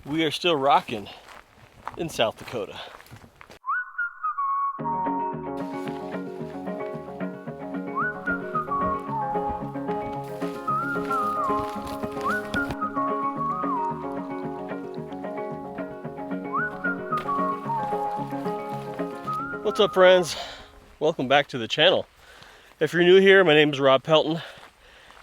we are still rocking in South Dakota. What's up, friends? Welcome back to the channel. If you're new here, my name is Rob Pelton.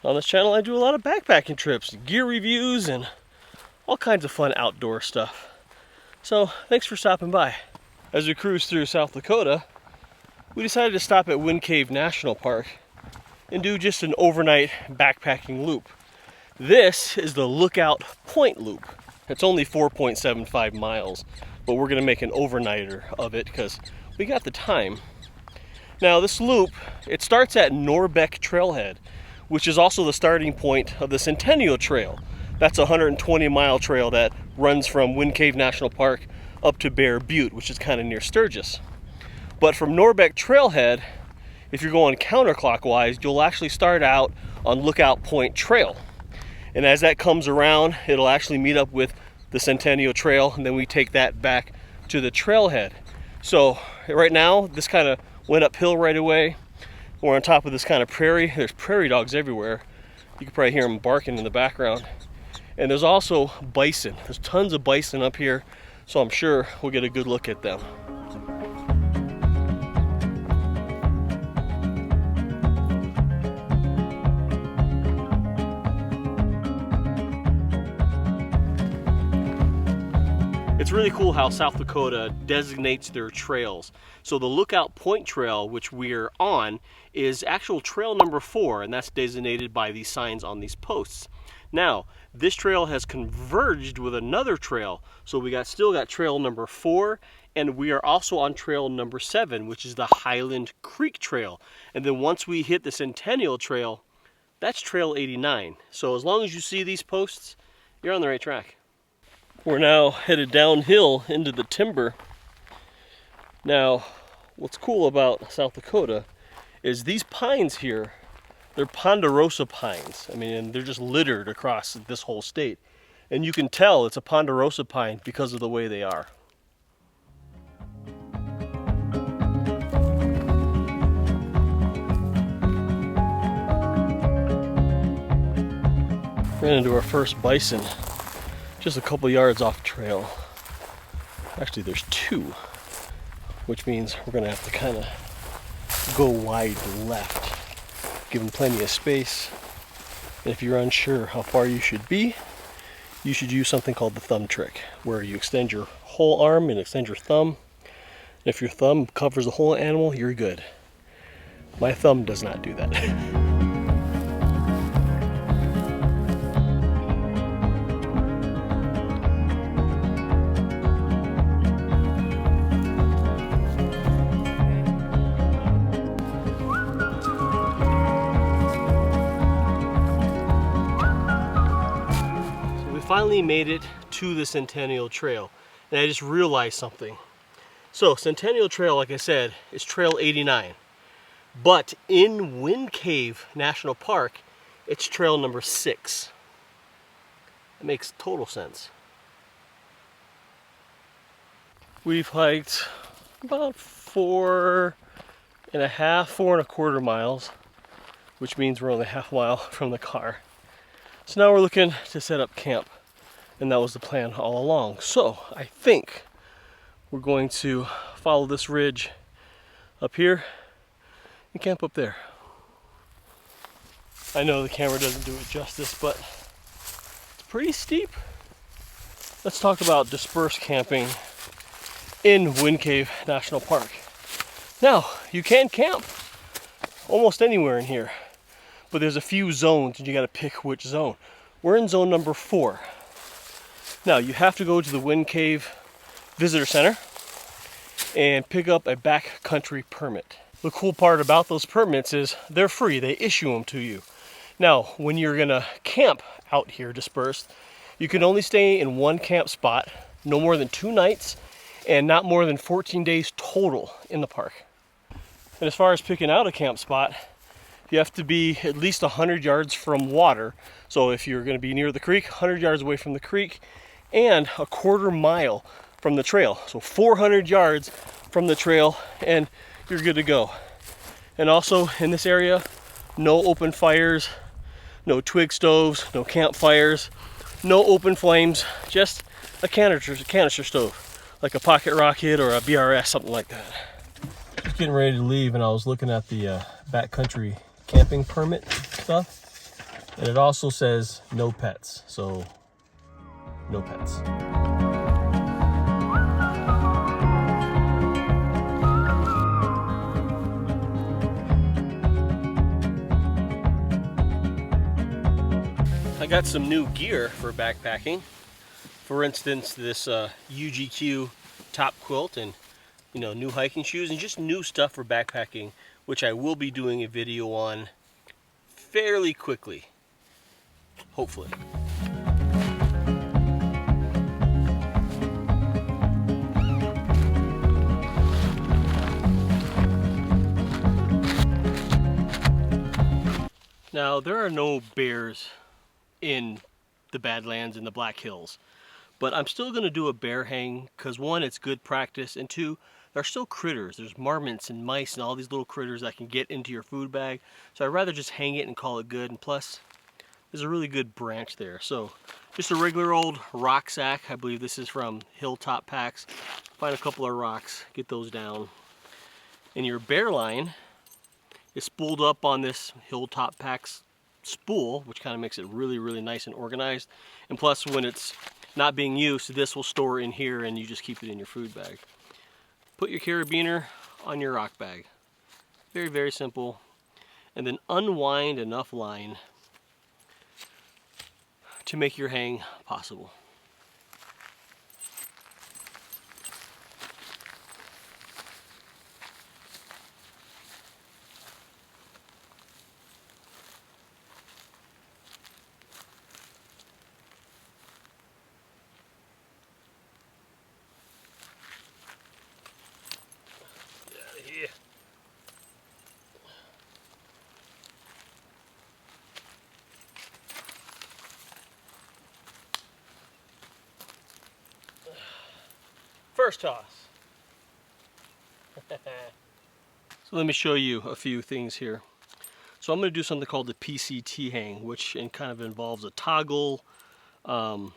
On this channel I do a lot of backpacking trips, gear reviews, and all kinds of fun outdoor stuff. So thanks for stopping by. As we cruise through South Dakota, we decided to stop at Wind Cave National Park and do just an overnight backpacking loop. This is the Lookout Point Loop. It's only 4.75 miles, but we're gonna make an overnighter of it because we got the time. Now this loop, it starts at Norbeck Trailhead, which is also the starting point of the Centennial Trail. That's a 120-mile trail that runs from Wind Cave National Park up to Bear Butte, which is kind of near Sturgis. But from Norbeck Trailhead, if you're going counterclockwise, you'll actually start out on Lookout Point Trail. And as that comes around, it'll actually meet up with the Centennial Trail, and then we take that back to the trailhead. So right now, this kind of went uphill right away. We're on top of this kind of prairie. There's prairie dogs everywhere. You can probably hear them barking in the background. And there's also bison. There's tons of bison up here, so I'm sure we'll get a good look at them. It's really cool how South Dakota designates their trails. So the Lookout Point Trail, which we're on, is actual trail number 4, and that's designated by these signs on these posts. Now, this trail has converged with another trail. So we still got trail number 4, and we are also on trail number 7, which is the Highland Creek Trail. And then once we hit the Centennial Trail, that's trail 89. So as long as you see these posts, you're on the right track. We're now headed downhill into the timber. Now, what's cool about South Dakota is these pines here, they're ponderosa pines. I mean, they're just littered across this whole state. And you can tell it's a ponderosa pine because of the way they are. Ran into our first bison just a couple yards off trail. Actually, there's 2, which means we're gonna have to kind of go wide left, give them plenty of space. And if you're unsure how far you should be, you should use something called the thumb trick, where you extend your whole arm and extend your thumb. And if your thumb covers the whole animal, you're good. My thumb does not do that. Finally made it to the Centennial Trail, and I just realized something. So Centennial Trail, like I said, is trail 89, but in Wind Cave National Park, it's trail number 6. It makes total sense. We've hiked about 4.25 miles, which means we're only half a mile from the car. So now we're looking to set up camp. And that was the plan all along. So I think we're going to follow this ridge up here and camp up there. I know the camera doesn't do it justice, but it's pretty steep. Let's talk about dispersed camping in Wind Cave National Park. Now, you can camp almost anywhere in here, but there's a few zones and you gotta pick which zone. We're in zone number 4. Now, you have to go to the Wind Cave Visitor Center and pick up a backcountry permit. The cool part about those permits is they're free. They issue them to you. Now, when you're gonna camp out here dispersed, you can only stay in one camp spot, no more than 2 nights, and not more than 14 days total in the park. And as far as picking out a camp spot, you have to be at least 100 yards from water. So if you're gonna be near the creek, 100 yards away from the creek, and a 1/4 mile from the trail. So 400 yards from the trail and you're good to go. And also in this area, no open fires, no twig stoves, no campfires, no open flames, just a canister stove, like a pocket rocket or a BRS, something like that. Just getting ready to leave, and I was looking at the backcountry camping permit stuff, and it also says no pets, so no pets. I got some new gear for backpacking. For instance, this UGQ top quilt and new hiking shoes and just new stuff for backpacking, which I will be doing a video on fairly quickly, hopefully. Now, there are no bears in the Badlands and the Black Hills, but I'm still going to do a bear hang because one, it's good practice, and two, there are still critters. There's marmots and mice and all these little critters that can get into your food bag, so I'd rather just hang it and call it good. And plus, there's a really good branch there. So just a regular old rock sack. I believe this is from Hilltop Packs. Find a couple of rocks, get those down, and your bear line is spooled up on this Hilltop Packs spool, which kind of makes it really, really nice and organized. And plus, when it's not being used, this will store in here and you just keep it in your food bag. Put your carabiner on your rock bag. Very, very simple. And then unwind enough line to make your hang possible. First toss. So let me show you a few things here. So I'm going to do something called the PCT hang, which kind of involves a toggle, and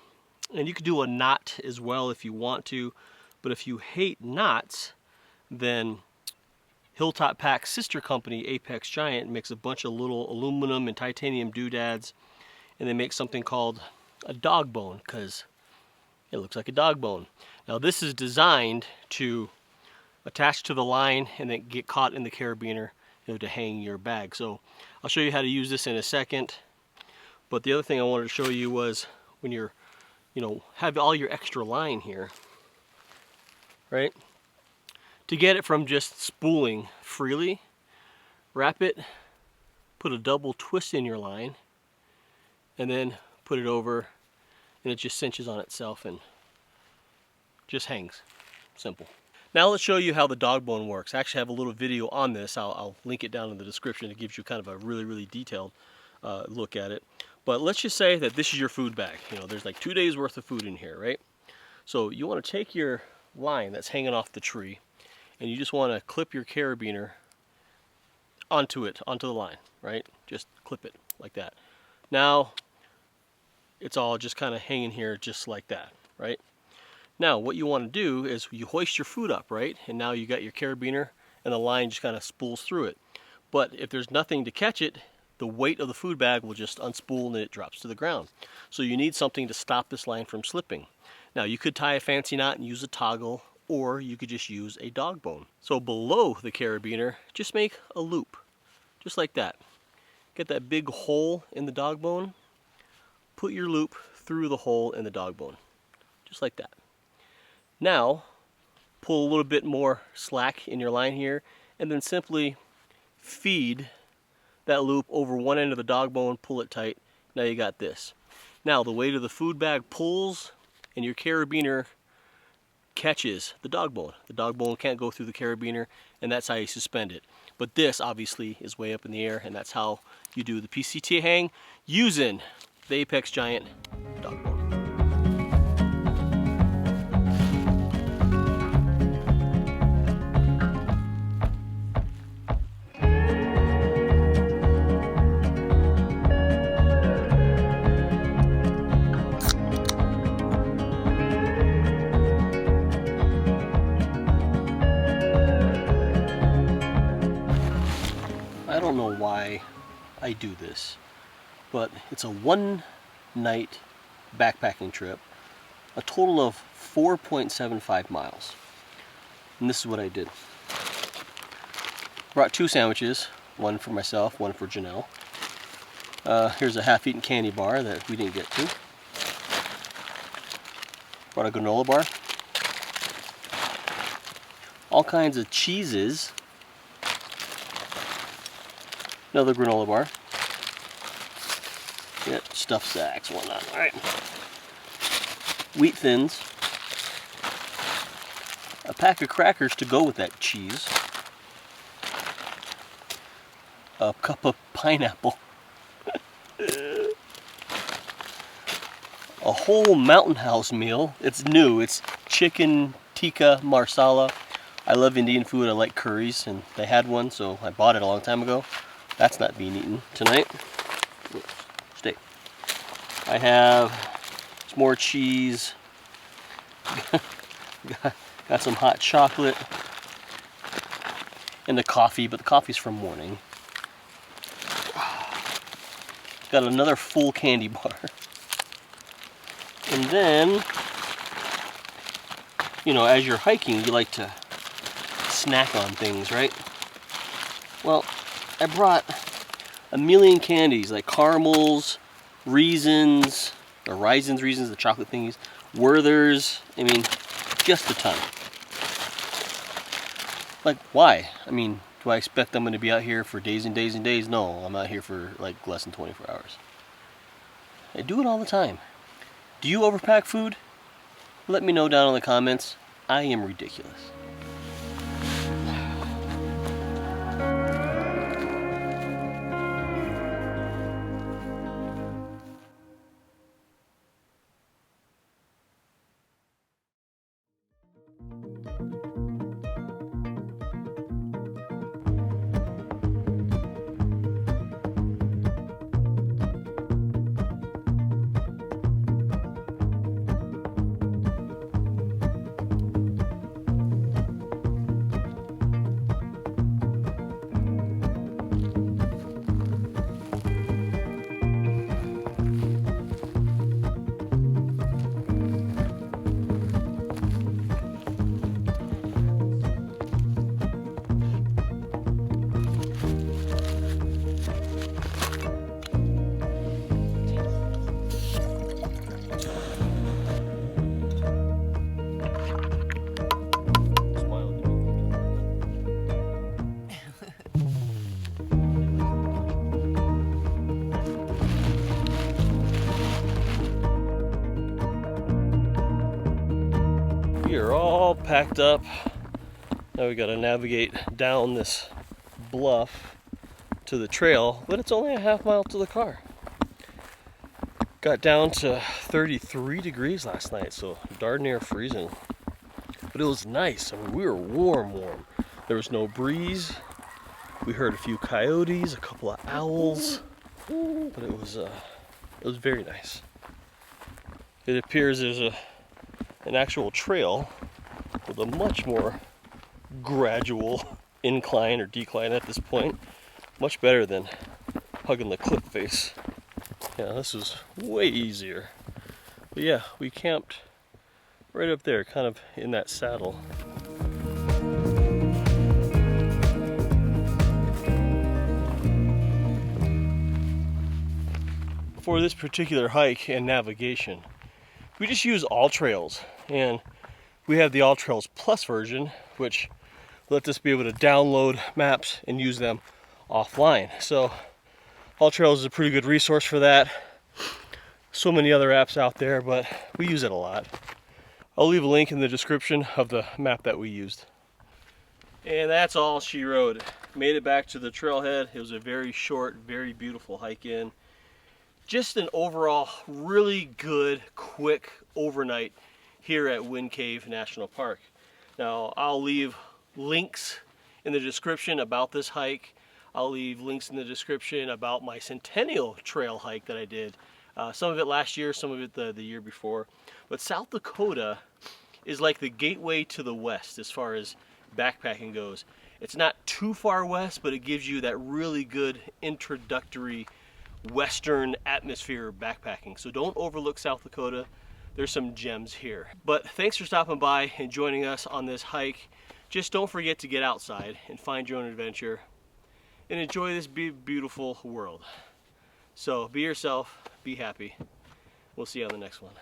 you could do a knot as well if you want to, but if you hate knots, then Hilltop Pack's sister company, Apex Giant, makes a bunch of little aluminum and titanium doodads, and they make something called a Dogbone because it looks like a dog bone. Now this is designed to attach to the line and then get caught in the carabiner, to hang your bag. So I'll show you how to use this in a second. But the other thing I wanted to show you was when you're, have all your extra line here, right? To get it from just spooling freely, wrap it, put a double twist in your line, and then put it over, and it just cinches on itself and just hangs. Simple. Now let's show you how the Dogbone works. I actually have a little video on this. I'll link it down in the description. It gives you kind of a really, really detailed look at it. But let's just say that this is your food bag. There's like 2 days worth of food in here, right? So you want to take your line that's hanging off the tree, and you just want to clip your carabiner onto the line, right? Just clip it like that. Now it's all just kind of hanging here just like that, right? Now what you want to do is you hoist your food up, right? And now you got your carabiner and the line just kind of spools through it. But if there's nothing to catch it, the weight of the food bag will just unspool and it drops to the ground. So you need something to stop this line from slipping. Now you could tie a fancy knot and use a toggle, or you could just use a Dogbone. So below the carabiner, just make a loop, just like that. Get that big hole in the Dogbone, put your loop through the hole in the Dogbone, just like that. Now, pull a little bit more slack in your line here, and then simply feed that loop over one end of the Dogbone, pull it tight. Now you got this. Now the weight of the food bag pulls, and your carabiner catches the Dogbone. The Dogbone can't go through the carabiner, and that's how you suspend it. But this obviously is way up in the air, and that's how you do the PCT hang using the Apex Giant Dogbone. don't know why I do this, but it's a one-night backpacking trip, a total of 4.75 miles. And this is what I did. Brought 2 sandwiches, one for myself, one for Janelle. Here's a half-eaten candy bar that we didn't get to. Brought a granola bar. All kinds of cheeses. Another granola bar. Yeah, stuffed sacks, whatnot. Alright. Wheat thins. A pack of crackers to go with that cheese. A cup of pineapple. A whole Mountain House meal. It's new. It's chicken tikka marsala. I love Indian food. I like curries, and they had one, so I bought it a long time ago. That's not being eaten tonight. Oops, stay. I have some more cheese. Got some hot chocolate. And the coffee, but the coffee's from morning. Got another full candy bar. And then, you know, as you're hiking, you like to snack on things, right? Well, I brought a million candies, like caramels, raisins, the chocolate thingies, Werthers, I mean, just a ton. Like, why? I mean, do I expect I'm going to be out here for days and days and days? No, I'm out here for like less than 24 hours. I do it all the time. Do you overpack food? Let me know down in the comments. I am ridiculous. We are all packed up. Now we got to navigate down this bluff to the trail, but it's only a half mile to the car. Got down to 33 degrees last night, so darn near freezing. But it was nice. I mean, we were warm. There was no breeze. We heard a few coyotes, a couple of owls, but it was very nice. It appears there's an actual trail with a much more gradual incline or decline at this point. Much better than hugging the cliff face. Yeah, this was way easier. But yeah, we camped right up there, kind of in that saddle. For this particular hike and navigation, we just use AllTrails, and we have the AllTrails Plus version, which lets us be able to download maps and use them offline. So AllTrails is a pretty good resource for that. So many other apps out there, but we use it a lot. I'll leave a link in the description of the map that we used. And that's all she rode. Made it back to the trailhead. It was a very short, very beautiful hike in. Just an overall really good, quick overnight here at Wind Cave National Park. Now, I'll leave links in the description about this hike. I'll leave links in the description about my Centennial trail hike that I did. Some of it last year, some of it the year before. But South Dakota is like the gateway to the West as far as backpacking goes. It's not too far west, but it gives you that really good introductory western atmosphere backpacking. So don't overlook South Dakota. There's some gems here. But thanks for stopping by and joining us on this hike. Just don't forget to get outside and find your own adventure and enjoy this beautiful world. So be yourself, be happy. We'll see you on the next one.